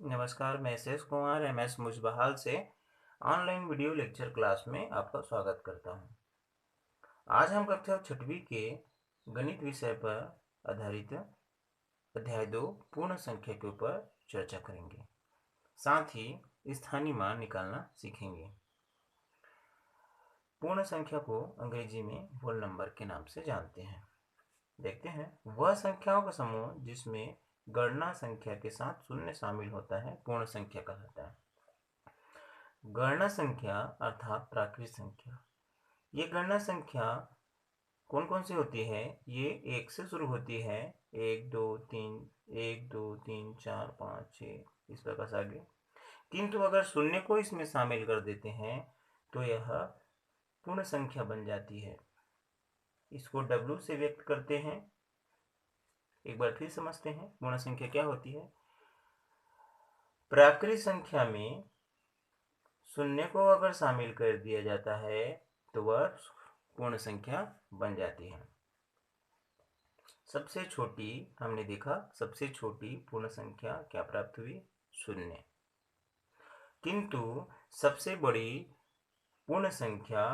नमस्कार, मैं S Kumar MS मुजबहाल से ऑनलाइन वीडियो लेक्चर क्लास में आपका स्वागत करता हूं। आज हम कक्षा 6वीं के गणित विषय पर आधारित अध्याय 2 पूर्ण संख्या के ऊपर चर्चा करेंगे। साथ ही स्थानीय मान निकालना सीखेंगे। पूर्ण संख्या को अंग्रेजी में होल नंबर के नाम से जानते हैं। देखते हैं, वह संख्याओं का समूह जिसमें गणना संख्या के साथ शून्य शामिल होता है पूर्ण संख्या कहलाता है। गणना संख्या अर्थात प्राकृत संख्या, ये गणना संख्या कौन कौन सी होती है? ये 1 से शुरू होती है। 1 2 3 1 2 3 4 5 6 इस प्रकार से आगे। किंतु अगर शून्य को इसमें शामिल कर देते हैं तो यह पूर्ण संख्या बन जाती है। इसको W से व्यक्त करते हैं। एक बार फिर समझते हैं पूर्ण संख्या क्या होती है। प्राकृत संख्या में शून्य को अगर शामिल कर दिया जाता है तो वह पूर्ण संख्या बन जाती है। सबसे छोटी हमने देखा, सबसे छोटी पूर्ण संख्या क्या प्राप्त हुई? शून्य। किंतु सबसे बड़ी पूर्ण संख्या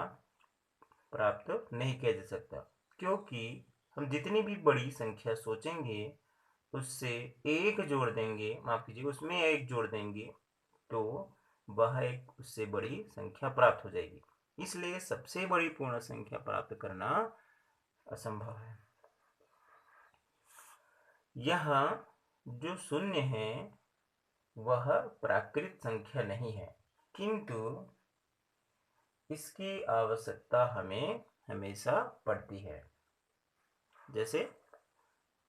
प्राप्त नहीं किया जा सकता, क्योंकि हम जितनी भी बड़ी संख्या सोचेंगे उससे एक जोड़ देंगे, माफ कीजिए, उसमें एक जोड़ देंगे तो वह एक उससे बड़ी संख्या प्राप्त हो जाएगी। इसलिए सबसे बड़ी पूर्ण संख्या प्राप्त करना असंभव है। यहाँ जो शून्य है वह प्राकृत संख्या नहीं है, किंतु इसकी आवश्यकता हमें हमेशा पड़ती है। जैसे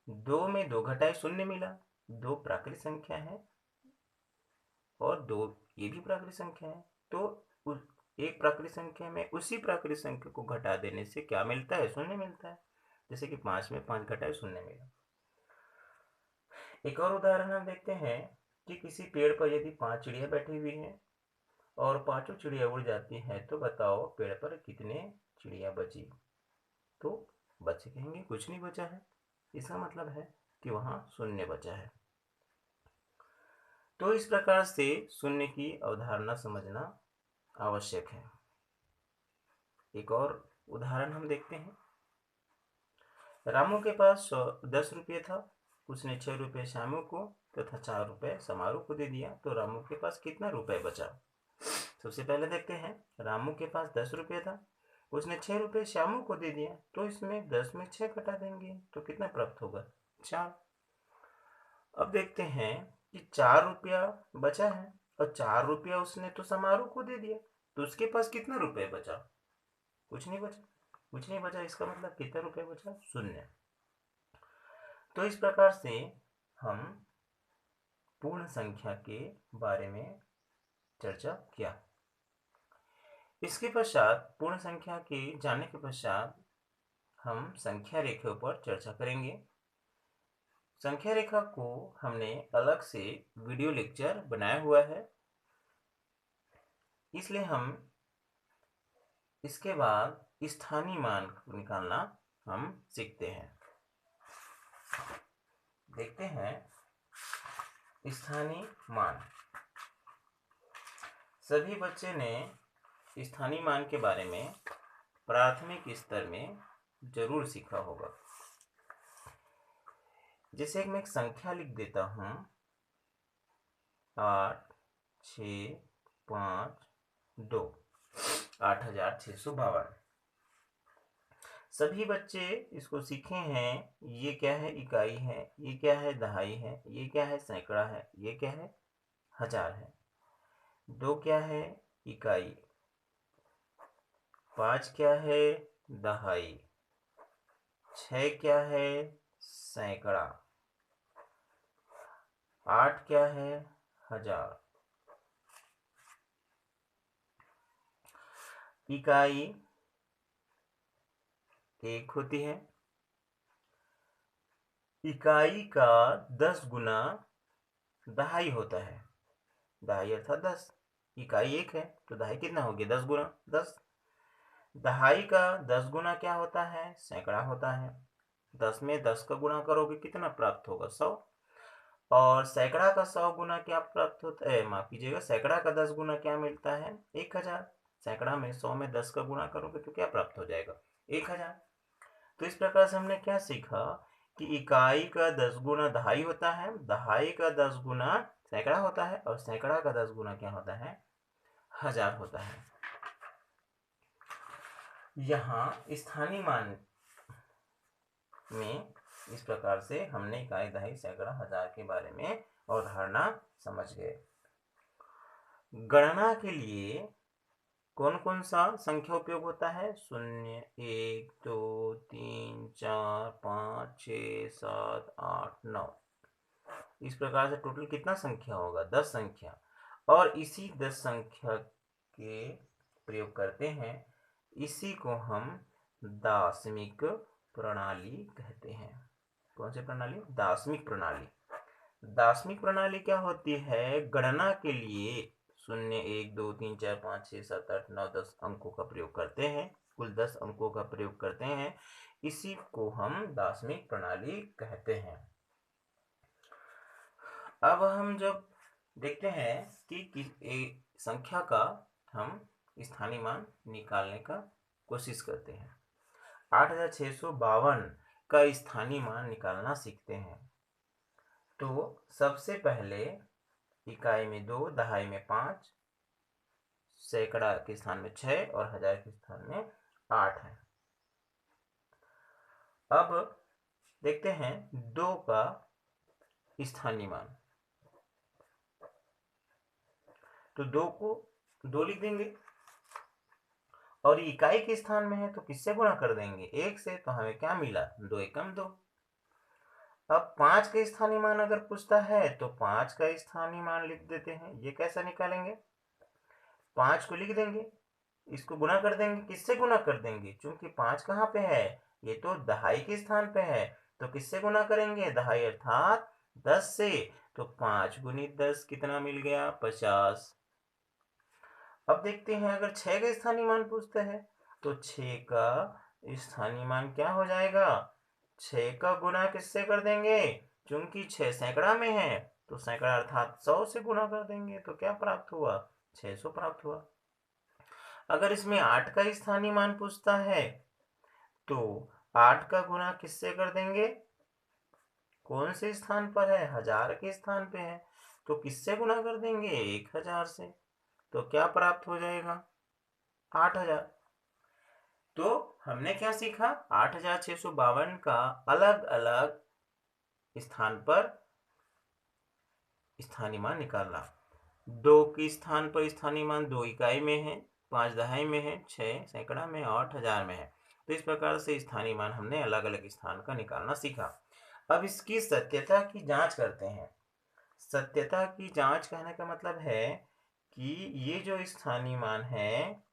2 में 2 घटाए 0 मिला, 2 प्राकृत संख्या है और 2 ये भी प्राकृत संख्या है, तो एक प्राकृत संख्या में उसी प्राकृत संख्या को घटा देने से क्या मिलता है? 0 मिलता है। जैसे कि 5 में 5 घटाए 0 मिला। एक और उदाहरण हम देखते हैं कि किसी पेड़ पर यदि 5 चिड़िया बैठी हुई हैं और पांचों चिड़िया उड़ जाती हैं, तो बताओ पेड़ पर कितने चिड़िया बची? तो बचे कहेंगे कुछ नहीं बचा है। इसका मतलब है कि वहां शून्य बचा है। तो इस प्रकार से शून्य की अवधारणा समझना आवश्यक है। एक और उदाहरण हम देखते हैं। रामू के पास 10 रुपये था। उसने 6 रुपये श्यामू को तथा 4 रुपये समारू को दे दिया, तो रामू के पास कितना रुपए बचा? सबसे पहले देखते हैं, रामू के पास 10 रुपये था, उसने 6 रुपये श्यामू को दे दिया, तो इसमें 10 में 6 घटा देंगे तो कितना प्राप्त होगा? 4। अब देखते हैं कि 4 रुपया बचा है और 4 रुपया उसने तो समारू को दे दिया, तो उसके पास कितना रुपये बचा? कुछ नहीं बचा। कुछ नहीं बचा, इसका मतलब कितना रुपये बचा? शून्य। तो इस प्रकार से हम पूर्ण संख्या के बारे में चर्चा किया। इसके पश्चात पूर्ण संख्या के जानने के पश्चात हम संख्या रेखा पर चर्चा करेंगे। संख्या रेखा को हमने अलग से वीडियो लेक्चर बनाया हुआ है, इसलिए हम इसके बाद स्थानीय मान निकालना हम सीखते हैं। देखते हैं स्थानीय मान। सभी बच्चे ने स्थानीय मान के बारे में प्राथमिक स्तर में जरूर सीखा होगा। जैसे मैं एक संख्या लिख देता हूं, 8 6 5 2, 8652। सभी बच्चे इसको सीखे हैं। ये क्या है? इकाई है। ये क्या है? दहाई है। ये क्या है? सैकड़ा है। ये क्या है? हजार है। 2 क्या है? इकाई। 5 क्या है? दहाई। 6 क्या है? सैकड़ा। 8 क्या है? हजार। इकाई 1 होती है। इकाई का 10 गुना दहाई होता है। दहाई अर्थात 10। इकाई 1 है तो दहाई कितना हो गया? 10 गुना 10। दहाई का 10 गुना क्या होता है? सैकड़ा होता है। 10 में 10 का गुणा करोगे कितना प्राप्त होगा? 100। और सैकड़ा का 100 गुना क्या प्राप्त होता है, माफ कीजिएगा, सैकड़ा का 10 गुना क्या मिलता है, 1000। सैकड़ा में 100 में 10 का गुणा करोगे तो क्या प्राप्त हो जाएगा, 1000। तो इस प्रकार से हमने क्या सीखा कि इकाई का 10 गुना दहाई होता है, दहाई का 10 गुना सैकड़ा होता है, और सैकड़ा का 10 गुना क्या होता है, 1000 होता है। यहाँ स्थानीय मान में इस प्रकार से हमने इकाई, दहाई, सैकड़ा, 1000 के बारे में अवधारणा समझ गए। गणना के लिए कौन कौन सा संख्या उपयोग होता है, 0, 1, 2, 3, 4, 5, 6, 7, 8, 9। इस प्रकार से टोटल कितना संख्या होगा, 10 संख्या। और इसी 10 संख्या के प्रयोग करते हैं, इसी को हम दार्शनिक प्रणाली कहते हैं। कौन सी प्रणाली, दार्शनिक प्रणाली। दार्शनिक प्रणाली क्या होती है, गणना के लिए 0, 1, 2, 3, 4, 5, 6, 7, 8, 9, 10 अंकों का प्रयोग करते हैं, कुल 10 अंकों का प्रयोग करते हैं, इसी को हम दार्शनिक प्रणाली कहते हैं। अब हम जब देखते हैं कि संख्या का हम स्थानीय मान निकालने का कोशिश करते हैं, 8652 का स्थानीय मान निकालना सीखते हैं। तो सबसे पहले इकाई में 2, दहाई में 5, सैकड़ा के स्थान में 6 और 1000 के स्थान में 8 है। अब देखते हैं 2 का स्थानीय मान, तो 2 को 2 लिख देंगे, और इकाई के स्थान में है तो किससे गुणा कर देंगे, 1 से, तो हमें क्या मिला, 2 एकम 2। अब 5 का स्थानीय मान अगर पूछता है तो 5 का स्थानीय मान लिख देते हैं। ये कैसा निकालेंगे, 5 को लिख देंगे, इसको गुणा कर देंगे, किससे गुणा कर देंगे, क्योंकि 5 कहाँ पे है, ये तो दहाई के स्थान पे है, तो किससे गुणा करेंगे, दहाई अर्थात 10 से। तो 5 गुणित 10 कितना मिल गया, 50। अब देखते हैं अगर 6 का स्थानीय मान पूछते हैं तो 6 का स्थानीय मान क्या हो जाएगा, 6 का गुणा किससे कर देंगे, क्योंकि 6 सैकड़ा में है, तो सैकड़ा अर्थात 100 से गुणा कर देंगे, तो क्या प्राप्त हुआ, 600 प्राप्त हुआ। अगर इसमें 8 का स्थानीय मान पूछता है तो 8 का गुणा किससे कर देंगे, कौन से स्थान पर है, 1000 के स्थान पे है, तो किससे गुणा कर देंगे, 1000 से, तो क्या प्राप्त हो जाएगा, 8000। तो हमने क्या सीखा, 8652 का अलग अलग स्थान पर स्थानीय मान निकालना। 2 के स्थान पर स्थानीय मान 2 इकाई में है, 5 दहाई में है, 6 सैकड़ा में, 8 1000 में है। तो इस प्रकार से स्थानीय मान हमने अलग अलग स्थान का निकालना सीखा। अब इसकी सत्यता की जांच करते हैं। सत्यता की जांच कहने का मतलब है कि ये जो स्थानीय मान है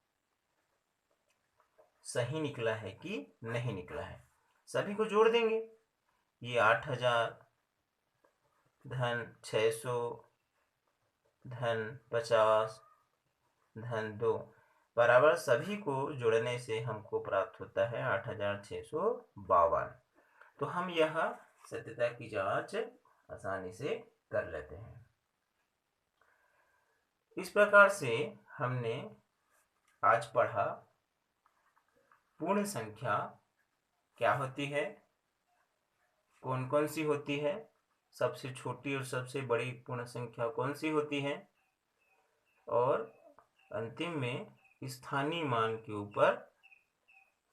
सही निकला है कि नहीं निकला है। सभी को जोड़ देंगे, ये 8000 धन 600 धन 50 धन 2 बराबर, सभी को जोड़ने से हमको प्राप्त होता है 8652। तो हम यह सत्यता की जांच आसानी से कर लेते हैं। इस प्रकार से हमने आज पढ़ा पूर्ण संख्या क्या होती है, कौन कौन सी होती है, सबसे छोटी और सबसे बड़ी पूर्ण संख्या कौन सी होती है, और अंतिम में स्थानीय मान के ऊपर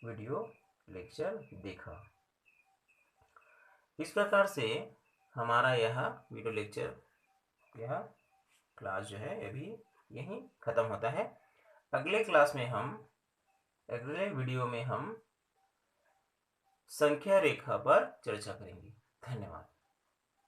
वीडियो लेक्चर देखा। इस प्रकार से हमारा यह वीडियो लेक्चर, यह क्लास जो है अभी यहीं खत्म होता है। अगले क्लास में हम, अगले वीडियो में हम संख्या रेखा पर चर्चा करेंगे। धन्यवाद।